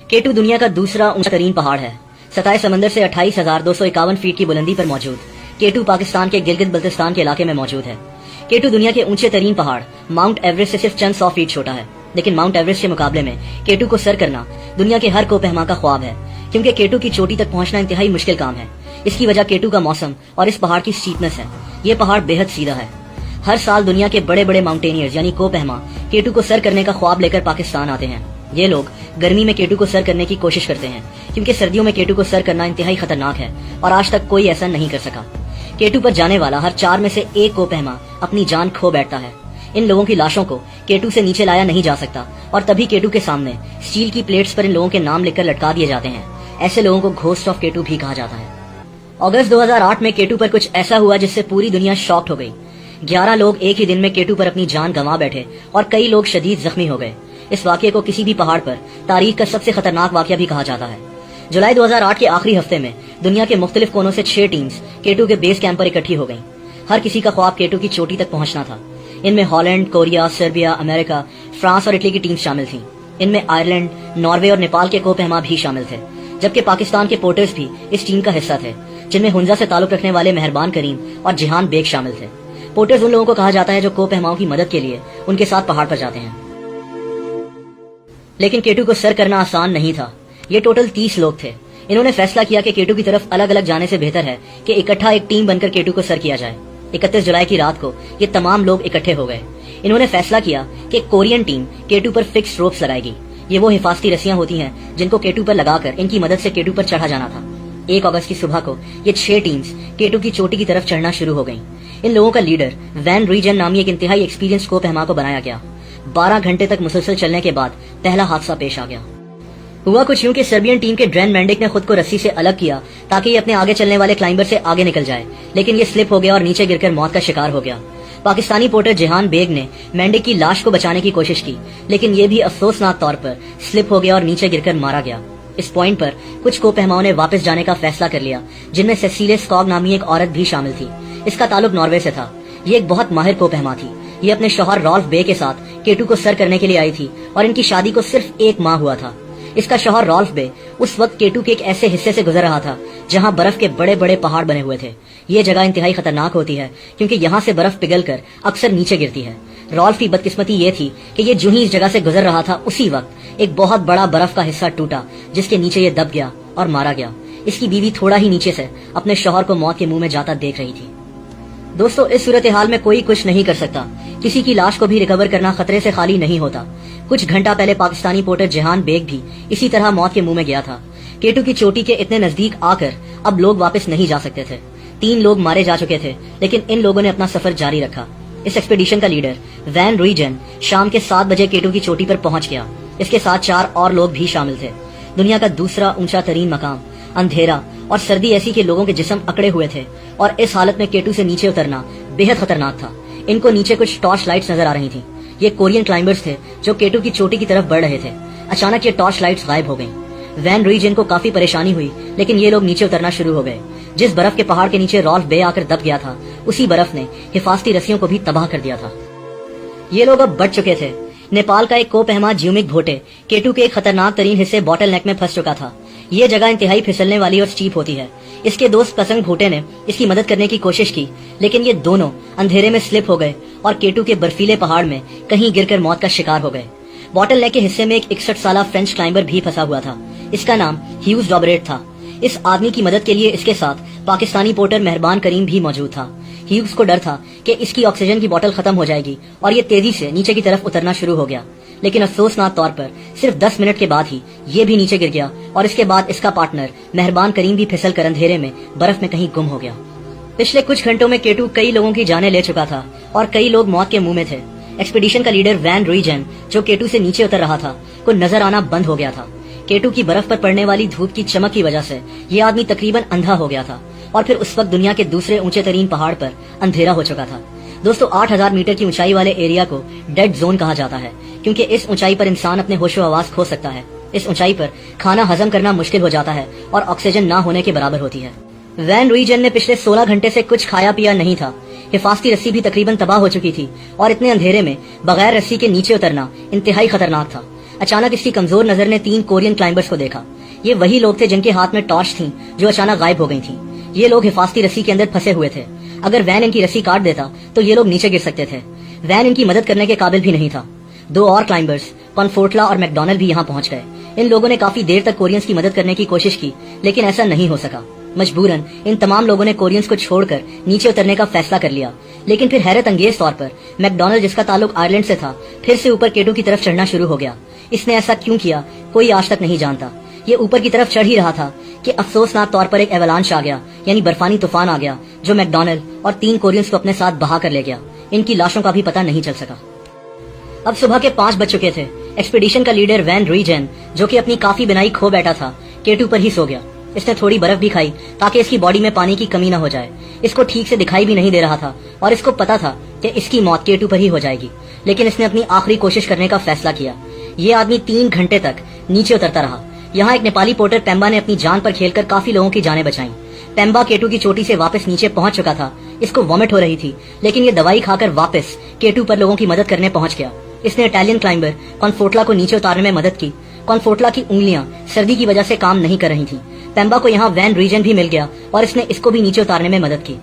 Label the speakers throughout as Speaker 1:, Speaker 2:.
Speaker 1: केटू दुनिया का दूसरा ऊंचा तरीन पहाड़ है। सतह समंदर से 28,251 फीट की बुलंदी पर मौजूद केटू पाकिस्तान के गिलगित बल्तिस्तान के इलाके में मौजूद है। केटू दुनिया के ऊंचे तरीन पहाड़ माउंट एवरेस्ट से सिर्फ चंद 100 फीट छोटा है, लेकिन माउंट एवरेस्ट के मुकाबले में केटू को सर करना दुनिया के हर कोपहमा का ख्वाब है, क्योंकि केटू की चोटी तक पहुंचना इंतहाई मुश्किल काम है। इसकी वजह केटू का मौसम और इस पहाड़ की स्टीपनेस है। ये पहाड़ बेहद सीधा है। हर साल दुनिया के बड़े बड़े माउंटेनियर्स यानी कोपहमा केटू को सर करने का ख्वाब लेकर पाकिस्तान आते हैं। ये लोग गर्मी में केटू को सर करने की कोशिश करते हैं, क्योंकि सर्दियों में केटू को सर करना इंतहाई खतरनाक है और आज तक कोई ऐसा नहीं कर सका। केटू पर जाने वाला हर 4 में से 1 कोपहमा अपनी जान खो बैठता है। इन लोगों की लाशों को केटू से नीचे लाया नहीं जा सकता और तभी केटू के सामने स्टील की प्लेट्स पर इन लोगों के नाम लिखकर लटका दिए जाते हैं। ऐसे लोगों को घोस्ट ऑफ केटू भी कहा जाता है। अगस्त 2008 में केटू पर कुछ ऐसा हुआ जिससे पूरी दुनिया शॉक्ड हो गई। 11 लोग एक ही दिन में केटू पर अपनी जान गंवा बैठे और कई लोग शदीद जख्मी हो गए। इस वाकये को किसी भी पहाड़ पर तारीख का सबसे खतरनाक वाकया भी कहा जाता है। जुलाई 2008 के आखिरी हफ्ते में दुनिया के मुख्तलिफ कोनों से 6 टीम्स केटू के बेस कैंप पर इकट्ठी हो गईं। हर किसी का ख्वाब केटू की चोटी तक पहुंचना था। इनमें Holland, Korea, Serbia, America, France और इटली की टीम्स शामिल थीं। इनमें आयरलैंड, नॉर्वे और नेपाल के कोपहमा भी शामिल थे, जबकि पाकिस्तान के पोर्टर्स भी इस टीम का हिस्सा थे, जिनमें हुंजा से ताल्लुक रखने वाले मेहरबान करीम और जिहान बेग शामिल थे। पोर्टर्स उन लोगों को कहा जाता है जो कोपहमाओं की मदद के लिए उनके साथ पहाड़ पर जाते हैं। लेकिन केटू को सर करना आसान नहीं था। ये टोटल 30 लोग थे। इन्होंने फैसला किया कि केटू की तरफ अलग अलग जाने से बेहतर है कि इकट्ठा एक टीम बनकर केटू को सर किया जाए। 31 जुलाई की रात को ये तमाम लोग इकट्ठे हो गए। इन्होंने फैसला किया कि कोरियन टीम केटू पर फिक्स रोप्स लगाएगी। ये वो हिफाजती रस्सियां होती हैं जिनको केटू पर लगाकर इनकी मदद से केटू पर चढ़ा जाना था। 1 अगस्त की सुबह को ये 6 टीम्स केटू की चोटी की तरफ चढ़ना शुरू हो गईं। इन लोगों का लीडर वैन रीजन नामी एक इंतहाई एक्सपीरियंस कोपहमा को बनाया गया। 12 घंटे तक मुसलसल चलने के बाद पहला हादसा पेश आ गया। हुआ कुछ यूं कि सर्बियन टीम के ड्रेन मैंडिक ने खुद को रस्सी से अलग किया ताकि ये अपने आगे चलने वाले क्लाइंबर से आगे निकल जाए, लेकिन ये स्लिप हो गया और नीचे गिरकर मौत का शिकार हो गया। पाकिस्तानी पोर्टर जिहान बेग ने मैंडिक की लाश को बचाने की कोशिश की, लेकिन ये भी अफसोसनाक तौर पर स्लिप हो गया और नीचे गिरकर मारा गया। इस पॉइंट पर कुछ कोपहमाओं ने वापस जाने का फैसला कर लिया, जिनमें सेसिले स्कॉग नामी एक औरत भी शामिल थी। इसका ताल्लुक नॉर्वे से था। ये एक बहुत माहिर कोपहमा थी। ये अपने शौहर रॉल्फ बे के साथ केटू को सर करने के लिए आई थी और इनकी शादी को सिर्फ 1 माह हुआ था। इसका शौहर रॉल्फ बे उस वक्त केटू के एक ऐसे हिस्से से गुजर रहा था जहां बर्फ के बड़े बड़े पहाड़ बने हुए थे। ये जगह इंतहाई खतरनाक होती है, क्योंकि यहाँ से बर्फ पिघलकर अक्सर नीचे गिरती है। रॉल्फ की बदकिस्मती ये थी कि ये जो ही इस जगह से गुजर रहा था, उसी वक्त एक बहुत बड़ा बर्फ का हिस्सा टूटा, जिसके नीचे ये दब गया और मारा गया। इसकी बीवी थोड़ा ही नीचे से अपने शौहर को मौत के मुंह में जाता देख रही थी। दोस्तों, इस सूरत हाल में कोई कुछ नहीं कर सकता। किसी की लाश को भी रिकवर करना खतरे से खाली नहीं होता। कुछ घंटा पहले पाकिस्तानी पोर्टर जिहान बेग भी इसी तरह मौत के मुंह में गया था। केटू की चोटी के इतने नजदीक आकर अब लोग वापस नहीं जा सकते थे। 3 लोग मारे जा चुके थे, लेकिन इन लोगों ने अपना सफर जारी रखा। इस एक्सपीडिशन का लीडर वैन रीजन शाम के 7 बजे केटू की चोटी पर पहुंच गया। इसके साथ 4 और लोग भी शामिल थे। दुनिया का दूसरा ऊंचा तरीन मकाम, अंधेरा और सर्दी ऐसी के लोगों के जिस्म अकड़े हुए थे और इस हालत में केटू से नीचे उतरना बेहद खतरनाक था। इनको नीचे कुछ टॉर्च लाइट्स नजर आ रही थी। ये कोरियन क्लाइंबर्स थे जो केटू की चोटी की तरफ बढ़ रहे थे। अचानक ये टॉर्च लाइट्स गायब हो गईं। वैन रीजन को काफी परेशानी हुई, लेकिन ये लोग नीचे उतरना शुरू हो गए। जिस बर्फ के पहाड़ के नीचे रॉल्फ बे आकर दब गया था, उसी बर्फ ने हिफाजती रस्सियों को भी तबाह कर दिया था। ये लोग अब बढ़ चुके थे। नेपाल का एक कोपहमा ज्यूमिक भोटे केटू के एक खतरनाक तरीन हिस्से बॉटल नेक में फंस चुका था। ये जगह इंतहाई फिसलने वाली और स्टीप होती है। इसके दोस्त पसंग भोटे ने इसकी मदद करने की कोशिश की, लेकिन ये दोनों अंधेरे में स्लिप हो गए और केटू के बर्फीले पहाड़ में कहीं गिरकर मौत का शिकार हो गए। बॉटल नेक के हिस्से में एक 61 साला फ्रेंच क्लाइंबर भी फंसा हुआ था। इसका नाम ह्यूज डॉबरेट था। इस आदमी की मदद के लिए इसके साथ पाकिस्तानी पोर्टर मेहरबान करीम भी मौजूद था। ह्यूज को डर था कि इसकी ऑक्सीजन की बोतल खत्म हो जाएगी और ये तेजी से नीचे की तरफ उतरना शुरू हो गया, लेकिन अफसोसनाक तौर पर सिर्फ 10 मिनट के बाद ही ये भी नीचे गिर गया और इसके बाद इसका पार्टनर मेहरबान करीम भी फिसल कर अंधेरे में बर्फ में कहीं गुम हो गया। पिछले कुछ घंटों में केटू कई लोगों की जानें ले चुका था और कई लोग मौत के मुंह में थे। एक्सपीडिशन का लीडर वैन रीजन, जो केटू से नीचे उतर रहा था, को नजर आना बंद हो गया था। केटू की बर्फ पर पड़ने वाली धूप की चमक की वजह से ये आदमी तकरीबन अंधा हो गया था और फिर उस वक्त दुनिया के दूसरे ऊंचे तरीन पहाड़ पर अंधेरा हो चुका था। दोस्तों, 8000 मीटर की ऊंचाई वाले एरिया को डेड जोन कहा जाता है, क्योंकि इस ऊंचाई पर इंसान अपने होशो हवास खो सकता है। इस ऊंचाई पर खाना हजम करना मुश्किल हो जाता है और ऑक्सीजन ना होने के बराबर होती है। वैन रीजन ने पिछले 16 घंटे से कुछ खाया पिया नहीं था। हिफाजती रस्सी भी तकरीबन तबाह हो चुकी थी और इतने अंधेरे में बगैर रस्सी के नीचे उतरना इंतहाई खतरनाक था। अचानक इसकी कमजोर नजर ने 3 कोरियन क्लाइंबर्स को देखा। ये वही लोग थे जिनके हाथ में टॉर्च थी, जो अचानक गायब हो गई थी। ये लोग हिफाजती रस्सी के अंदर फंसे हुए थे। अगर वैन इनकी रस्सी काट देता तो ये लोग नीचे गिर सकते थे। वैन इनकी मदद करने के काबिल भी नहीं था। 2 और क्लाइंबर्स कॉनफोर्टला और मैकडोनल्ड भी यहाँ पहुंच गए। इन लोगों ने काफी देर तक कोरियंस की मदद करने की कोशिश की, लेकिन ऐसा नहीं हो सका। मजबूरन इन तमाम लोगों ने कोरियंस को छोड़कर नीचे उतरने का फैसला कर लिया। लेकिन फिर हैरत अंगेज तौर पर मैकडोनल्ड, जिसका ताल्लुक आयरलैंड से था, फिर से ऊपर केटू की तरफ चढ़ना शुरू हो गया। इसने ऐसा क्यों किया कोई आज तक नहीं जानता। ये ऊपर की तरफ चढ़ ही रहा था कि अफसोसनाक तौर पर एक एवलांश आ गया, यानी बर्फानी तूफान आ गया, जो मैकडोनल्ड और 3 कोरियंस को अपने साथ बहा कर ले गया। इनकी लाशों का भी पता नहीं चल सका। अब सुबह के 5 बज चुके थे। एक्सपीडिशन का लीडर वैन रुइजेन, जो कि अपनी काफी बिनाई खो बैठा था, केटू पर ही सो गया। इसने थोड़ी बर्फ भी खाई ताकि इसकी बॉडी में पानी की कमी न हो जाए। इसको ठीक से दिखाई भी नहीं दे रहा था और इसको पता था कि इसकी मौत केटू पर ही हो जाएगी, लेकिन इसने अपनी आखिरी कोशिश करने का फैसला किया। ये आदमी 3 घंटे तक नीचे उतरता रहा। यहाँ एक नेपाली पोर्टर पेम्बा ने अपनी जान पर खेलकर काफी लोगों की जानें बचाई। पेम्बा केटू की चोटी से वापस नीचे पहुंच चुका था। इसको वॉमिट हो रही थी, लेकिन ये दवाई खाकर वापस केटू पर लोगों की मदद करने पहुंच गया। इसने इटालियन क्लाइंबर कॉनफोर्टला को नीचे उतारने में मदद की। कॉनफोर्टला की उंगलियां सर्दी की वजह से काम नहीं कर रही थी। पेम्बा को यहाँ वैन रीजन भी मिल गया और इसने इसको भी नीचे उतारने में मदद की।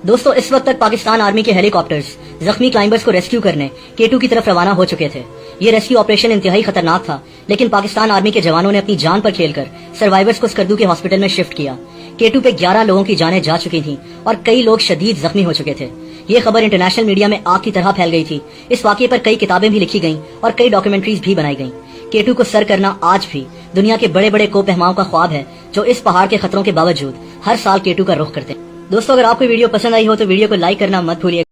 Speaker 1: दोस्तों, इस वक्त तक पाकिस्तान आर्मी के हेलीकॉप्टर्स जख्मी क्लाइंबर्स को रेस्क्यू करने केटू की तरफ रवाना हो चुके थे। ये रेस्क्यू ऑपरेशन इंतहाई खतरनाक था, लेकिन पाकिस्तान आर्मी के जवानों ने अपनी जान पर खेलकर सर्वाइवर्स को स्कर्दू के हॉस्पिटल में शिफ्ट किया। केटू पे 11 लोगों की जानें जा चुकी थी और कई लोग शदीद जख्मी हो चुके थे। ये खबर इंटरनेशनल मीडिया में आग की तरह फैल गई थी। इस वाकये पर कई किताबें भी लिखी गईं और कई डॉक्यूमेंट्रीज भी बनाई गईं। केटू को सर करना आज भी दुनिया के बड़े बड़े कोपहमाओं का ख्वाब है, जो इस पहाड़ के खतरों के बावजूद हर साल केटू का रुख करते हैं। दोस्तों, अगर आपको वीडियो पसंद आई हो तो वीडियो को लाइक करना मत भूलिएगा।